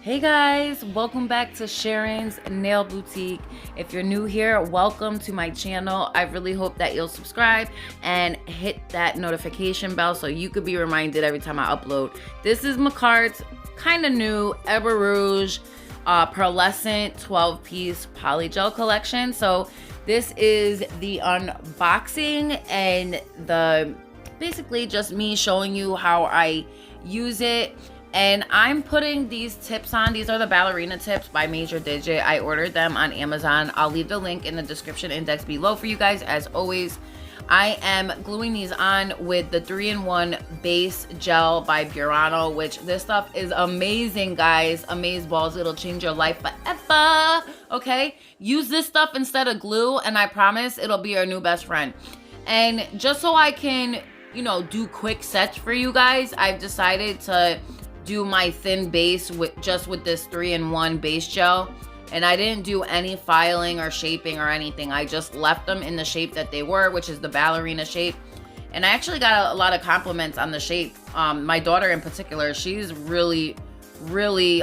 Hey guys, welcome back to Sharon's Nail Boutique. If you're new here, welcome to my channel. I really hope that you'll subscribe and hit that notification bell so you could be reminded every time I upload. This is Makartt's kind of new Eberouge pearlescent 12-piece polygel collection. So this is the unboxing and the basically just me showing you how I use it. And I'm putting these tips on. These are the Ballerina tips by Major Digit. I ordered them on Amazon. I'll leave the link in the description index below for you guys. As always, I am gluing these on with the 3-in-1 base gel by Burano, which this stuff is amazing, guys. Amazeballs. It'll change your life forever. Okay? Use this stuff instead of glue, and I promise it'll be your new best friend. And just so I can, you know, do quick sets for you guys, I've decided to do my thin base with this 3-in-1 base gel, and I didn't do any filing or shaping or anything. I just left them in the shape that they were, which is the ballerina shape. And I actually got a lot of compliments on the shape. My daughter in particular, she's really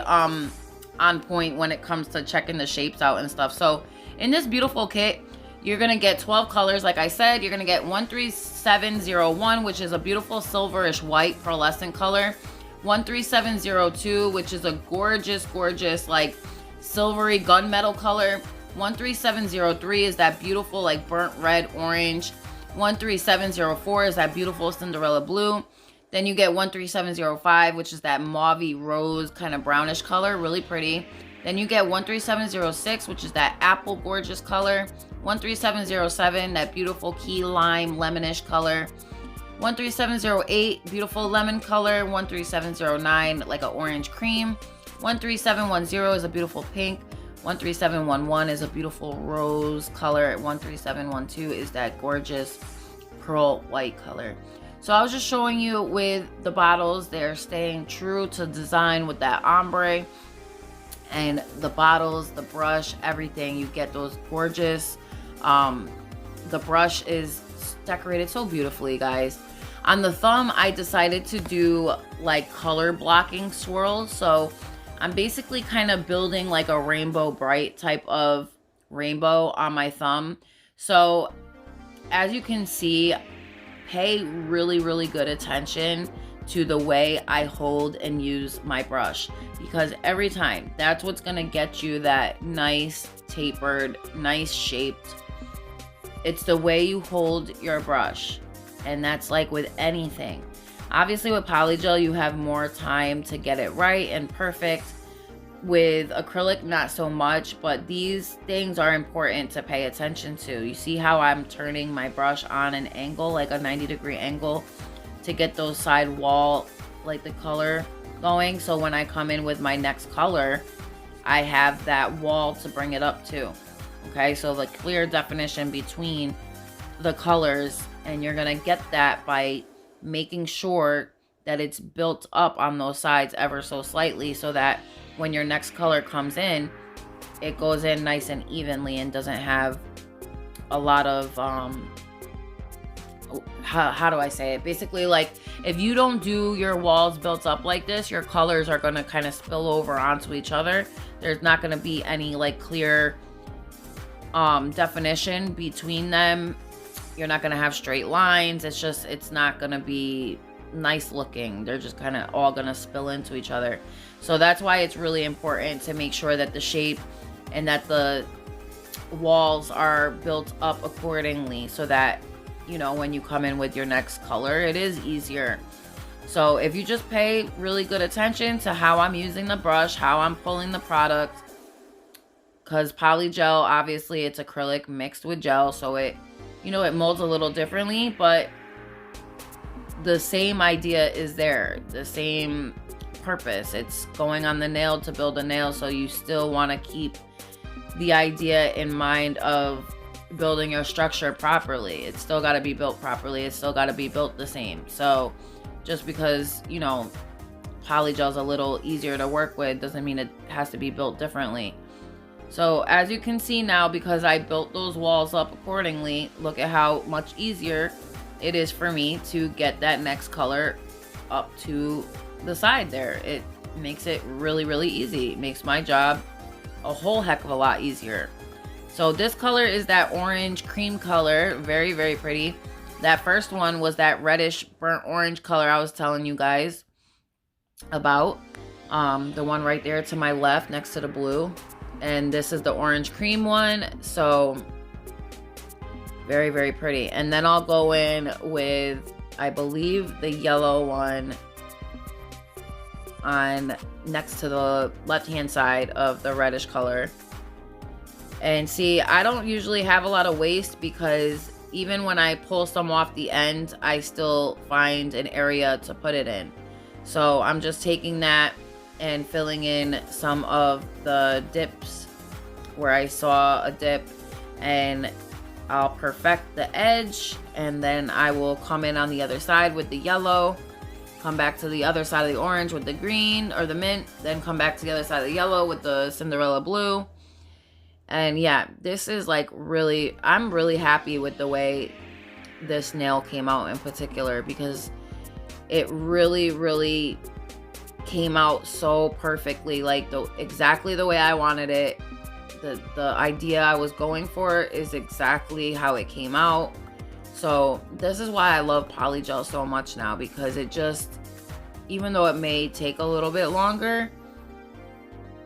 on point when it comes to checking the shapes out and stuff. So in this beautiful kit, you're gonna get 12 colors. Like I said, you're gonna get 13701, which is a beautiful silverish white pearlescent color. 13702, which is a gorgeous like silvery gunmetal color. 13703 is that beautiful like burnt red orange. 13704 is that beautiful Cinderella blue. Then you get 13705, which is that mauvey rose kind of brownish color, really pretty. Then you get 13706, which is that apple gorgeous color. 13707, that beautiful key lime lemonish color. 13708, beautiful lemon color. 13709, like an orange cream. 13710 is a beautiful pink. 13711 is a beautiful rose color. 13712 is that gorgeous pearl white color. So I was just showing you with the bottles, they're staying true to design with that ombre. And the bottles, the brush, everything, you get those gorgeous, the brush is decorated so beautifully, guys. On the thumb, I decided to do like color blocking swirls. So I'm basically kind of building like a rainbow bright type of rainbow on my thumb. So as you can see, pay really good attention to the way I hold and use my brush, because every time, that's what's gonna get you that nice tapered, nice shaped. It's the way you hold your brush. And that's like with anything. Obviously with polygel, you have more time to get it right and perfect. With acrylic, not so much, but these things are important to pay attention to. You see how I'm turning my brush on an angle, like a 90-degree angle, to get those side wall, like the color going. So when I come in with my next color, I have that wall to bring it up to. Okay, so the clear definition between the colors, and you're gonna get that by making sure that it's built up on those sides ever so slightly, so that when your next color comes in, it goes in nice and evenly and doesn't have a lot of how do I say it? Basically, like, if you don't do your walls built up like this, your colors are gonna kind of spill over onto each other. There's not gonna be any like clear definition between them. You're not gonna have straight lines. It's not gonna be nice looking. They're just kind of all gonna spill into each other. So that's why it's really important to make sure that the shape and that the walls are built up accordingly, so that, you know, when you come in with your next color, it is easier. So if you just pay really good attention to how I'm using the brush, how I'm pulling the product, because polygel, obviously it's acrylic mixed with gel, so it, you know, it molds a little differently, but the same idea is there, the same purpose. It's going on the nail to build a nail, so you still want to keep the idea in mind of building your structure properly. It's still got to be built properly. It's still got to be built the same. So just because, you know, polygel's a little easier to work with doesn't mean it has to be built differently. So as you can see now, because I built those walls up accordingly, look at how much easier it is for me to get that next color up to the side there. It makes it really, really easy. It makes my job a whole heck of a lot easier. So this color is that orange cream color. Very, very pretty. That first one was that reddish burnt orange color I was telling you guys about. The one right there to my left next to the blue. And this is the orange cream one. So very, very pretty. And then I'll go in with, I believe, the yellow one on next to the left hand side of the reddish color. And see, I don't usually have a lot of waste because even when I pull some off the end, I still find an area to put it in. So I'm just taking that and filling in some of the dips where I saw a dip, and I'll perfect the edge, and then I will come in on the other side with the yellow, come back to the other side of the orange with the green or the mint, then come back to the other side of the yellow with the Cinderella blue. And yeah, this is like really, I'm really happy with the way this nail came out in particular, because it really, really came out so perfectly, like exactly the way I wanted it. The idea I was going for is exactly how it came out. So this is why I love Polygel so much now, because it just, even though it may take a little bit longer,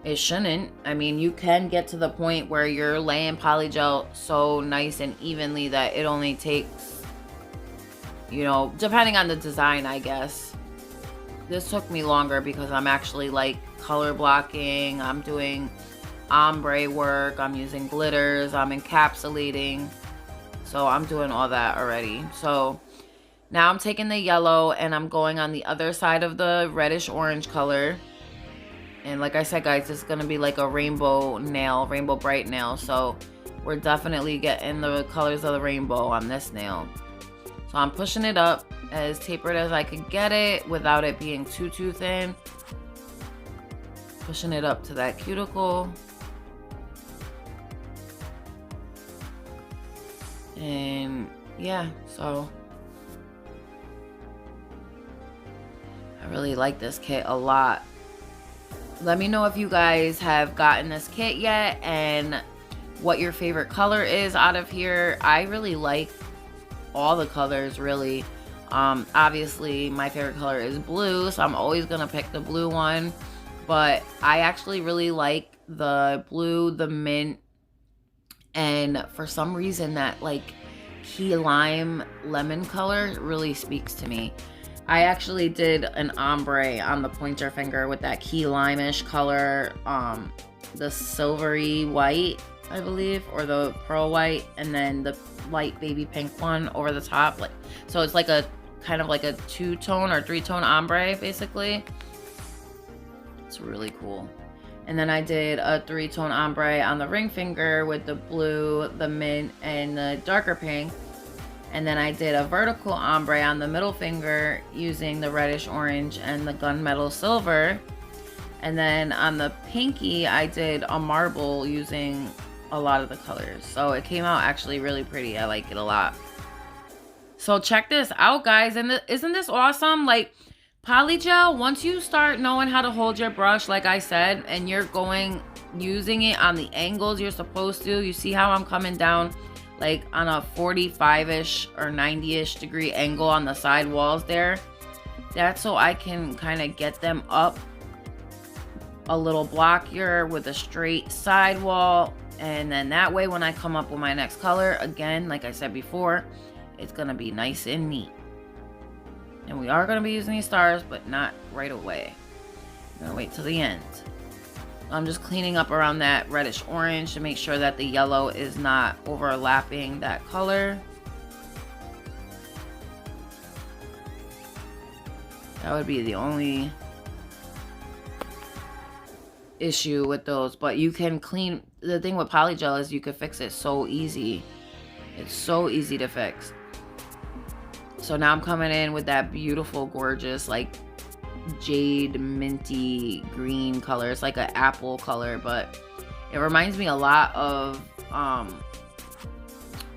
it shouldn't. I mean, you can get to the point where you're laying Polygel so nice and evenly that it only takes, you know, depending on the design, I guess. This took me longer because I'm actually like color blocking, I'm doing ombre work, I'm using glitters, I'm encapsulating. So I'm doing all that already. So now I'm taking the yellow and I'm going on the other side of the reddish orange color. And like I said, guys, this is going to be like a rainbow nail, rainbow bright nail. So we're definitely getting the colors of the rainbow on this nail. So I'm pushing it up as tapered as I could get it without it being too thin. Pushing it up to that cuticle. And yeah, so I really like this kit a lot. Let me know if you guys have gotten this kit yet and what your favorite color is out of here. I really like all the colors, really. Obviously my favorite color is blue, so I'm always gonna pick the blue one, but I actually really like the blue, the mint, and for some reason that like key lime lemon color really speaks to me. I actually did an ombre on the pointer finger with that key lime-ish color, the silvery white, I believe, or the pearl white, and then the light baby pink one over the top. Like, so it's like a kind of like a 2-tone or 3-tone ombre, basically. It's really cool. And then I did a 3-tone ombre on the ring finger with the blue, the mint, and the darker pink. And then I did a vertical ombre on the middle finger using the reddish orange and the gunmetal silver. And then on the pinky, I did a marble using a lot of the colors. So it came out actually really pretty. I like it a lot. So check this out, guys. And isn't this awesome? Like, Polygel, once you start knowing how to hold your brush, like I said, and you're using it on the angles you're supposed to, you see how I'm coming down like on a 45-ish or 90-ish degree angle on the side walls there. That's so I can kind of get them up a little blockier with a straight side wall. And then that way when I come up with my next color, again, like I said before, it's going to be nice and neat. And we are going to be using these stars, but not right away. I'm going to wait till the end. I'm just cleaning up around that reddish orange to make sure that the yellow is not overlapping that color. That would be the only issue with those. But you can clean. The thing with Polygel is you can fix it so easy. It's so easy to fix. So now I'm coming in with that beautiful, gorgeous, like jade minty green color. It's like an apple color, but it reminds me a lot of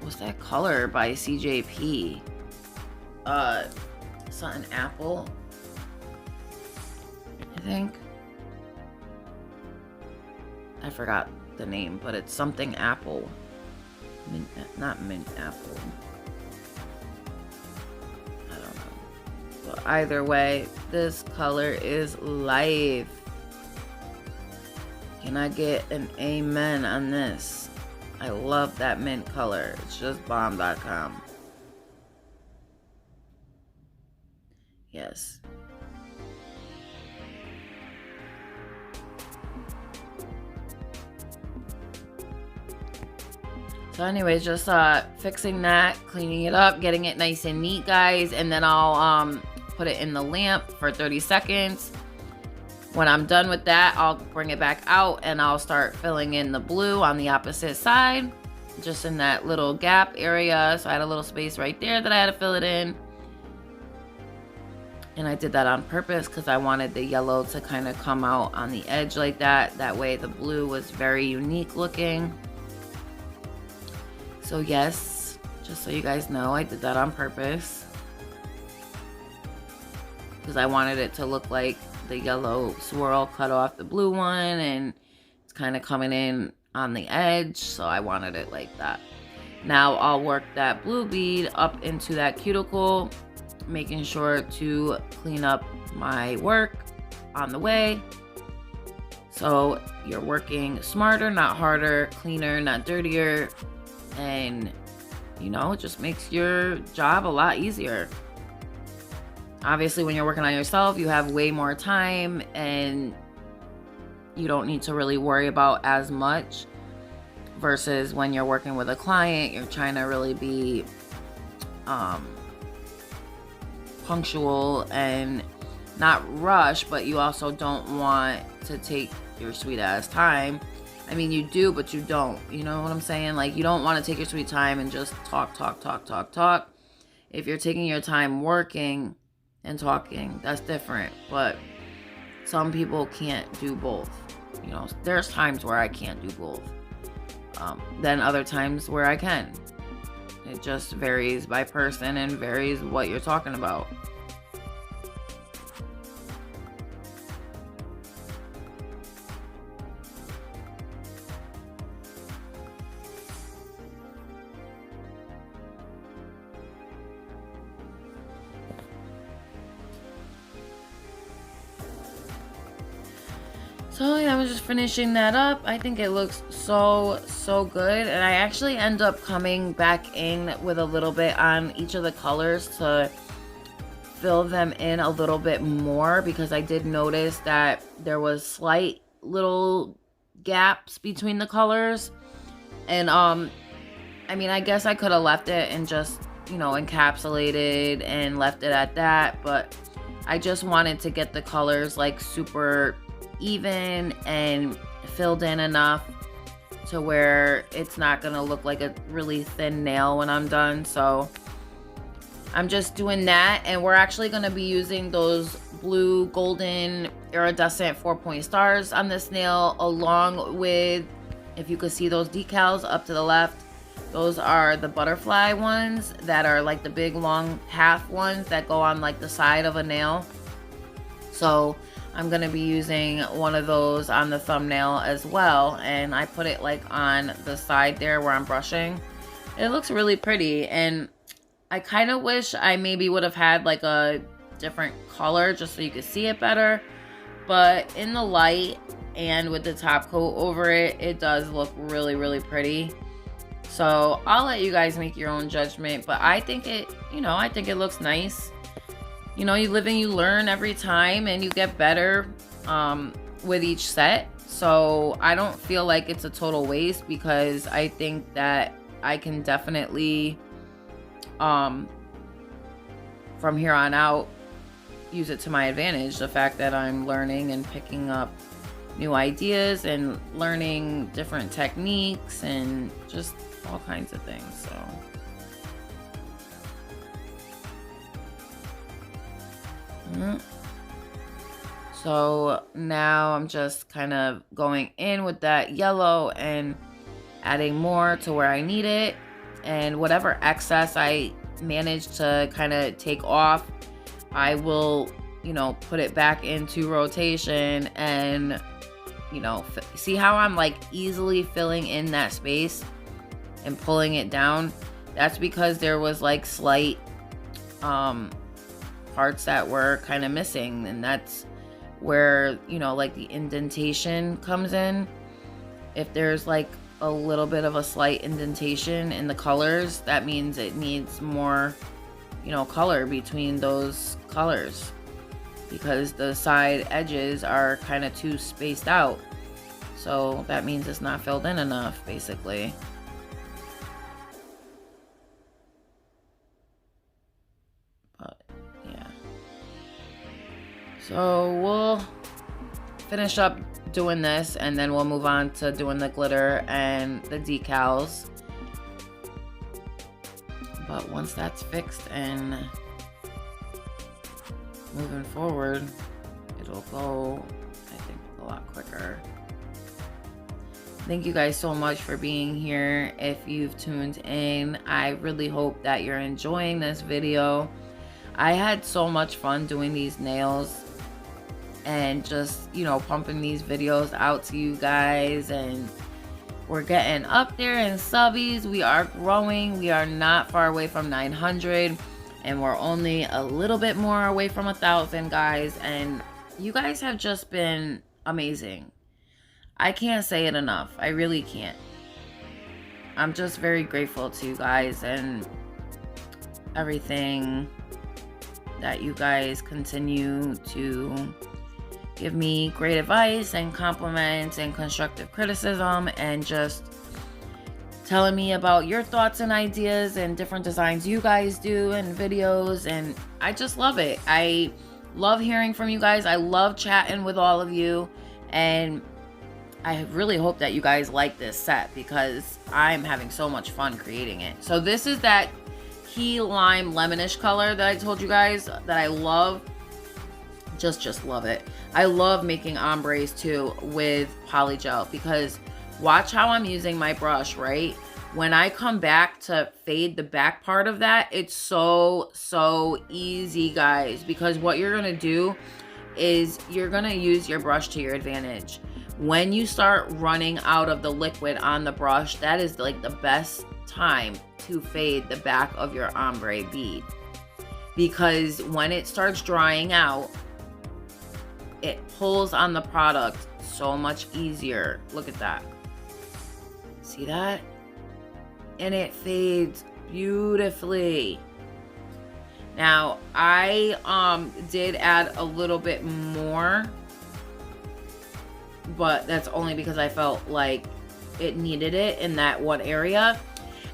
what's that color by CJP? Something apple, I think. I forgot the name, but it's something apple. Not mint apple. I don't know. But either way, this color is life. Can I get an amen on this? I love that mint color. It's just bomb.com. Yes. So anyways, just fixing that, cleaning it up, getting it nice and neat, guys. And then I'll put it in the lamp for 30 seconds. When I'm done with that, I'll bring it back out and I'll start filling in the blue on the opposite side. Just in that little gap area. So I had a little space right there that I had to fill it in. And I did that on purpose because I wanted the yellow to kind of come out on the edge like that. That way the blue was very unique looking. So yes, just so you guys know, I did that on purpose. Because I wanted it to look like the yellow swirl cut off the blue one. And it's kind of coming in on the edge. So I wanted it like that. Now I'll work that blue bead up into that cuticle. Making sure to clean up my work on the way. So you're working smarter, not harder, cleaner, not dirtier. And, you know, it just makes your job a lot easier. Obviously, when you're working on yourself, you have way more time and you don't need to really worry about as much. Versus when you're working with a client, you're trying to really be punctual and not rush, but you also don't want to take your sweet ass time. I mean, you do, but you don't. You know what I'm saying? Like, you don't want to take your sweet time and just talk. If you're taking your time working and talking, that's different. But some people can't do both. You know, there's times where I can't do both. Then other times where I can. It just varies by person and varies what you're talking about. So yeah, I'm just finishing that up. I think it looks so good. And I actually end up coming back in with a little bit on each of the colors to fill them in a little bit more, because I did notice that there was slight little gaps between the colors. And I mean, I guess I could have left it and just, you know, encapsulated and left it at that, but I just wanted to get the colors like super even and filled in enough to where it's not gonna look like a really thin nail when I'm done. So I'm just doing that, and we're actually gonna be using those blue golden iridescent 4-point stars on this nail, along with, if you could see those decals up to the left, those are the butterfly ones that are like the big long half ones that go on like the side of a nail. So I'm going to be using one of those on the thumbnail as well. And I put it like on the side there where I'm brushing. It looks really pretty. And I kind of wish I maybe would have had like a different color just so you could see it better. But in the light and with the top coat over it, it does look really pretty. So I'll let you guys make your own judgment. But I think it, you know, I think it looks nice. You know, you live and you learn every time, and you get better with each set. So I don't feel like it's a total waste, because I think that I can definitely, from here on out, use it to my advantage. The fact that I'm learning and picking up new ideas and learning different techniques and just all kinds of things. So now I'm just kind of going in with that yellow and adding more to where I need it, and whatever excess I manage to kind of take off, I will, you know, put it back into rotation and, you know, see how I'm like easily filling in that space and pulling it down? That's because there was like slight parts that were kind of missing, and that's where, you know, like the indentation comes in. If there's like a little bit of a slight indentation in the colors, that means it needs more, you know, color between those colors, because the side edges are kind of too spaced out. So that means it's not filled in enough, basically. But yeah, so we'll finish up doing this, and then we'll move on to doing the glitter and the decals. But once that's fixed and moving forward, it'll go, I think, a lot quicker. Thank you guys so much for being here. If you've tuned in, I really hope that you're enjoying this video. I had so much fun doing these nails and just, you know, pumping these videos out to you guys, and we're getting up there in subbies. We are growing. We are not far away from 900, and we're only a little bit more away from 1,000, guys, and you guys have just been amazing. I can't say it enough. I really can't. I'm just very grateful to you guys and everything that you guys continue to give me great advice and compliments and constructive criticism, and just telling me about your thoughts and ideas and different designs you guys do and videos. And I just love it. I love hearing from you guys. I love chatting with all of you, and I really hope that you guys like this set, because I'm having so much fun creating it. So this is that key lime lemonish color that I told you guys that I love. Just love it. I love making ombres too with Polygel, because watch how I'm using my brush, right? When I come back to fade the back part of that, it's so easy, guys, because what you're gonna do is you're gonna use your brush to your advantage. When you start running out of the liquid on the brush, that is like the best time to fade the back of your ombre bead, because when it starts drying out, it pulls on the product so much easier. Look at that. See that? And it fades beautifully. Now, I did add a little bit more, but that's only because I felt like it needed it in that one area.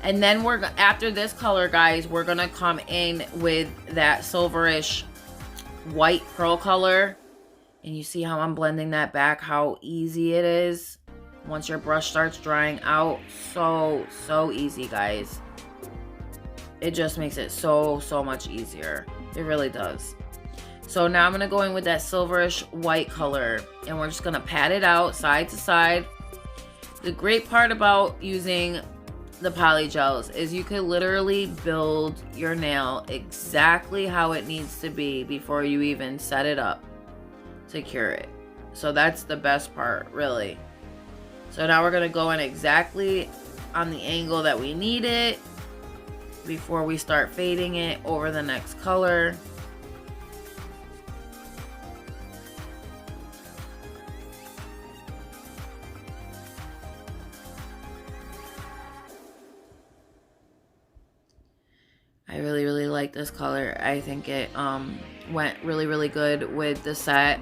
And then after this color, guys, we're gonna come in with that silverish white pearl color. And you see how I'm blending that back, how easy it is once your brush starts drying out. So easy, guys. It just makes it so much easier. It really does. So now I'm going to go in with that silverish white color, and we're just going to pat it out side to side. The great part about using the polygels is you can literally build your nail exactly how it needs to be before you even set it up to cure it. So that's the best part, really. So now we're going to go in exactly on the angle that we need it before we start fading it over the next color. I really like this color. I think it went really good with the set.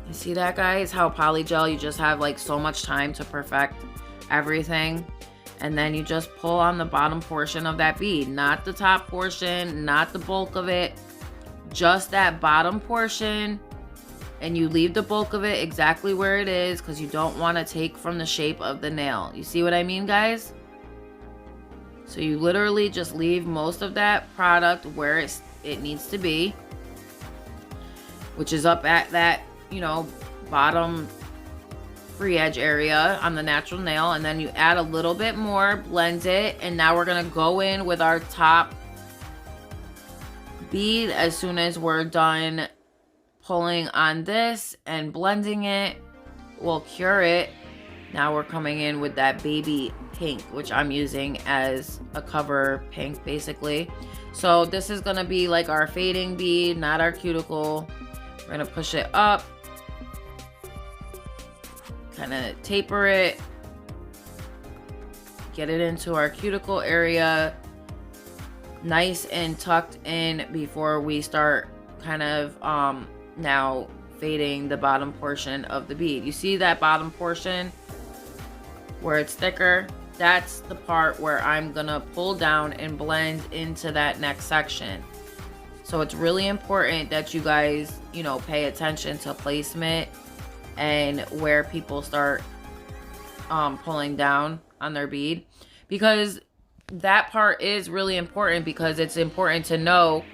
You see that, guys? How polygel, you just have like so much time to perfect everything, and then you just pull on the bottom portion of that bead, not the top portion, not the bulk of it, just that bottom portion, and you leave the bulk of it exactly where it is, because you don't want to take from the shape of the nail. You see what I mean, guys? So you literally just leave most of that product where it needs to be, which is up at that, you know, bottom free edge area on the natural nail. And then you add a little bit more, blend it, and now we're gonna go in with our top bead as soon as we're done pulling on this and blending it will cure it. Now we're coming in with that baby pink, which I'm using as a cover pink basically. So this is gonna be like our fading bead, not our cuticle. We're gonna push it up, kind of taper it, get it into our cuticle area, nice and tucked in before we start kind of now fading the bottom portion of the bead. You see that bottom portion where it's thicker? That's the part where I'm gonna pull down and blend into that next section. So it's really important that you guys, you know, pay attention to placement and where people start pulling down on their bead, because that part is really important, because it's important to know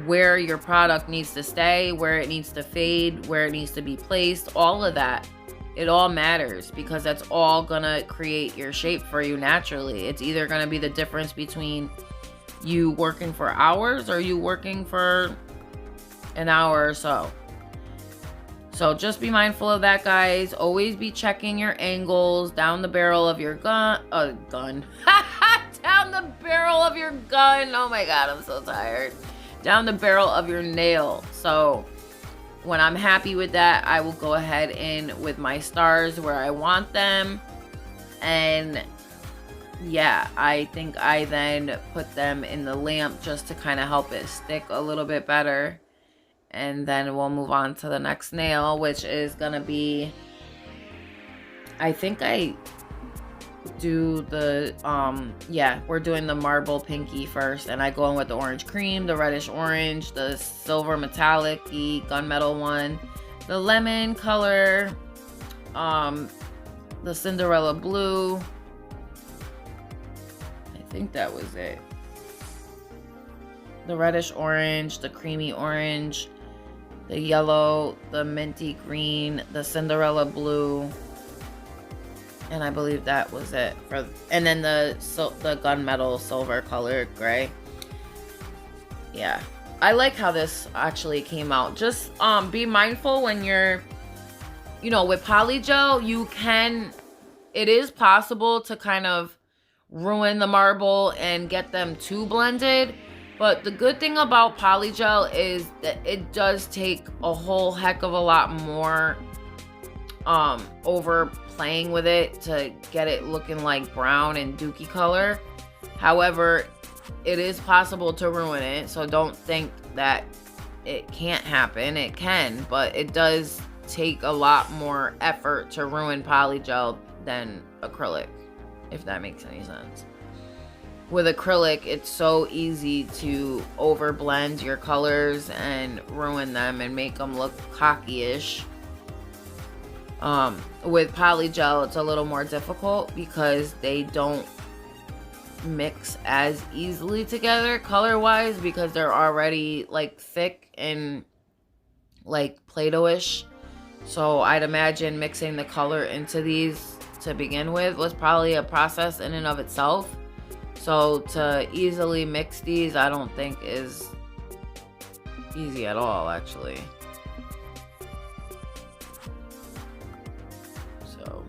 where your product needs to stay, where it needs to fade, where it needs to be placed. All of that, it all matters, because that's all gonna create your shape for you naturally. It's either gonna be the difference between you working for hours or you working for an hour or so. So just be mindful of that, guys. Always be checking your angles down the barrel of your gun. Down the barrel of your gun. Oh my God, I'm so tired. Down the barrel of your nail. So when I'm happy with that, I will go ahead in with my stars where I want them. And yeah, I think I then put them in the lamp just to kind of help it stick a little bit better. And then we'll move on to the next nail, which is gonna be, I think I do the, yeah, we're doing the marble pinky first. And I go in with the orange cream, the reddish orange, the silver metallic, the gunmetal one, the lemon color, the Cinderella blue. I think that was it. The reddish orange, the creamy orange, the yellow, the minty green, the Cinderella blue, and I believe that was it for. And then the gunmetal silver colored gray. Yeah, I like how this actually came out. Just be mindful when you're, you know, with polygel, it is possible to kind of ruin the marble and get them too blended. But the good thing about polygel is that it does take a whole heck of a lot more over playing with it to get it looking like brown and dookie color. However, it is possible to ruin it, so don't think that it can't happen. It can, but it does take a lot more effort to ruin polygel than acrylic, if that makes any sense. With acrylic, it's so easy to overblend your colors and ruin them and make them look cocky-ish. With polygel, it's a little more difficult because they don't mix as easily together color-wise, because they're already like thick and like Play-Doh-ish. So I'd imagine mixing the color into these to begin with was probably a process in and of itself. So to easily mix these, I don't think is easy at all, actually. So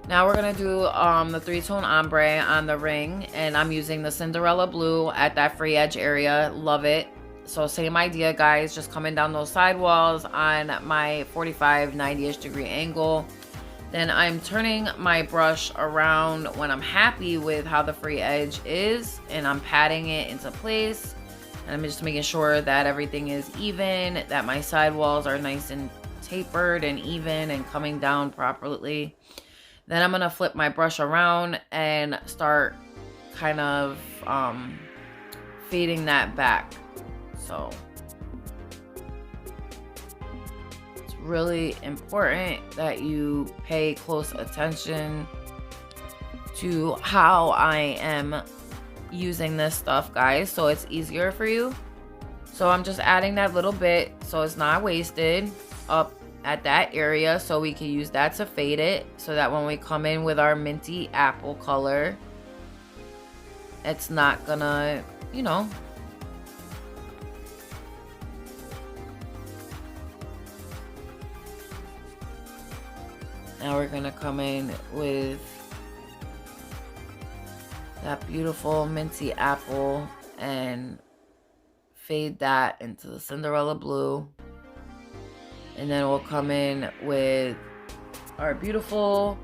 now we're gonna do the 3-tone ombre on the ring, and I'm using the Cinderella blue at that free edge area. Love it. So same idea, guys, just coming down those sidewalls on my 45, 90-ish degree angle. Then I'm turning my brush around when I'm happy with how the free edge is, and I'm patting it into place. And I'm just making sure that everything is even, that my sidewalls are nice and tapered and even and coming down properly. Then I'm gonna flip my brush around and start kind of fading that back. So really important that you pay close attention to how I am using this stuff, guys, so it's easier for you. So I'm just adding that little bit so it's not wasted up at that area, so we can use that to fade it, so that when we come in with our minty apple color, it's not gonna, you know, Now we're gonna come in with that beautiful minty apple and fade that into the Cinderella blue. And then we'll come in with our beautiful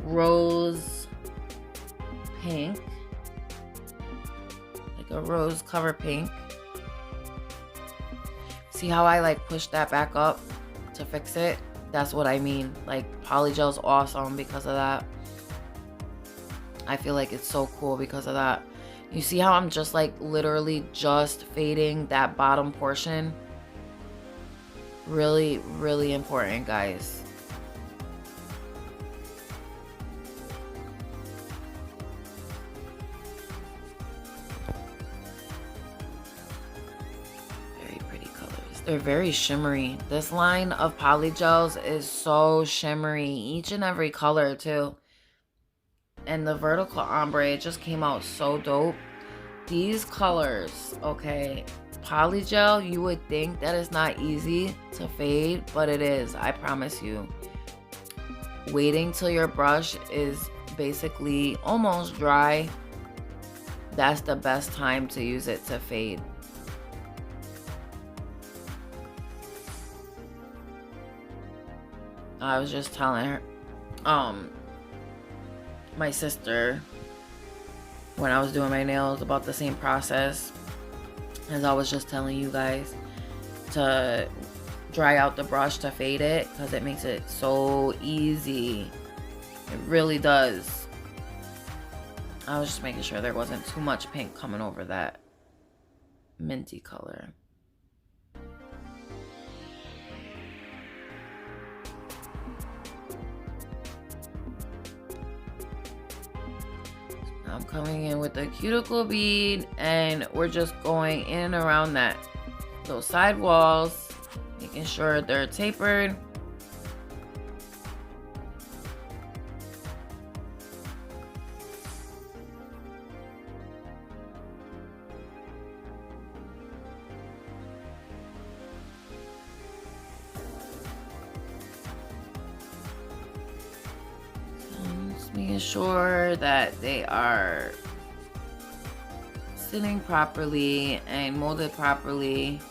rose pink, like a rose cover pink. See how I like push that back up to fix it? That's what I mean. Like, Polygel's awesome because of that. I feel like it's so cool because of that. You see how I'm just like literally just fading that bottom portion? Really, really important, guys. Very pretty colors. They're very shimmery. This line of polygels is so shimmery. Each and every color too. And the vertical ombre, it just came out so dope. These colors, okay, polygel, you would think that it's not easy to fade, but it is, I promise you. Waiting till your brush is basically almost dry, that's the best time to use it to fade. I was just telling her, my sister, when I was doing my nails, about the same process as I was just telling you guys, to dry out the brush to fade it, because it makes it so easy. It really does. I was just making sure there wasn't too much pink coming over that minty color. I'm coming in with a cuticle bead, and we're just going in and around those side walls, making sure they're tapered. Making sure that they are sitting properly and molded properly.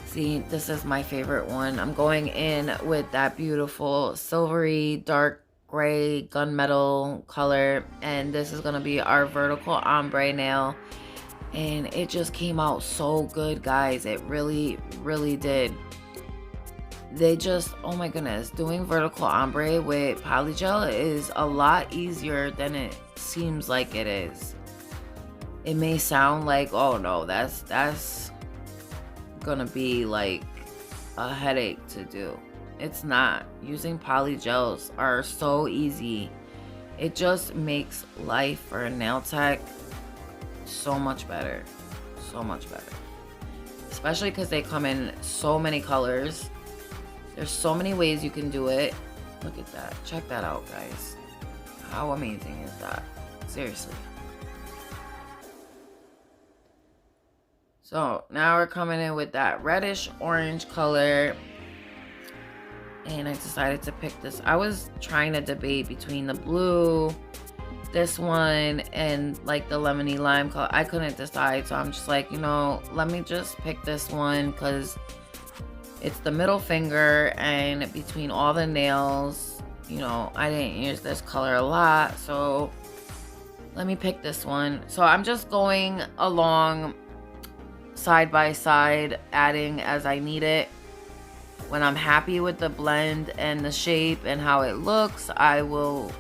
See, this is my favorite one. I'm going in with that beautiful silvery dark gray gunmetal color, and this is going to be our vertical ombre nail, and it just came out so good, guys. It really, really did. They just, oh my goodness, doing vertical ombre with polygel is a lot easier than it seems like it is. It may sound like, oh no, that's gonna be like a headache to do. It's not. Using polygels are so easy. It just makes life for a nail tech so much better. So much better. Especially because they come in so many colors. There's so many ways you can do it. Look at that. Check that out, guys. How amazing is that? Seriously. So now we're coming in with that reddish orange color. And I decided to pick this. I was trying to debate between the blue, this one, and like the lemony lime color. I couldn't decide. So I'm just like, you know, let me just pick this one because it's the middle finger, and between all the nails, you know, I didn't use this color a lot, so let me pick this one. So I'm just going along side by side, adding as I need it. When I'm happy with the blend and the shape and how it looks, I will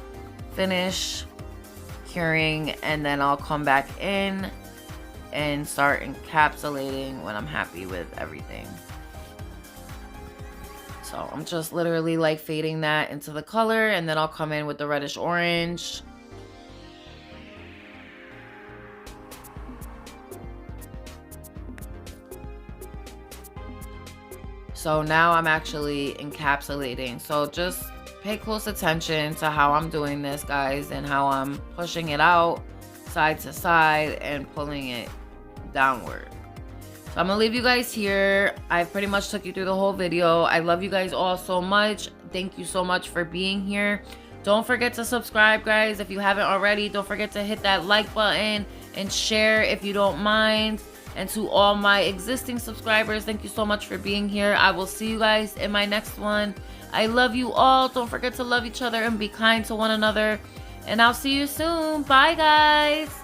finish curing, and then I'll come back in and start encapsulating when I'm happy with everything. So I'm just literally like fading that into the color, and then I'll come in with the reddish orange. So now I'm actually encapsulating. So just pay close attention to how I'm doing this, guys, and how I'm pushing it out side to side and pulling it downward. So I'm gonna leave you guys here. I've pretty much took you through the whole video. I love you guys all so much. thank you so much for being here. Don't forget to subscribe, guys, if you haven't already. Don't forget to hit that like button and share if you don't mind. And to all my existing subscribers, thank you so much for being here. I will see you guys in my next one. I love you all. Don't forget to love each other and be kind to one another. And I'll see you soon. Bye, guys.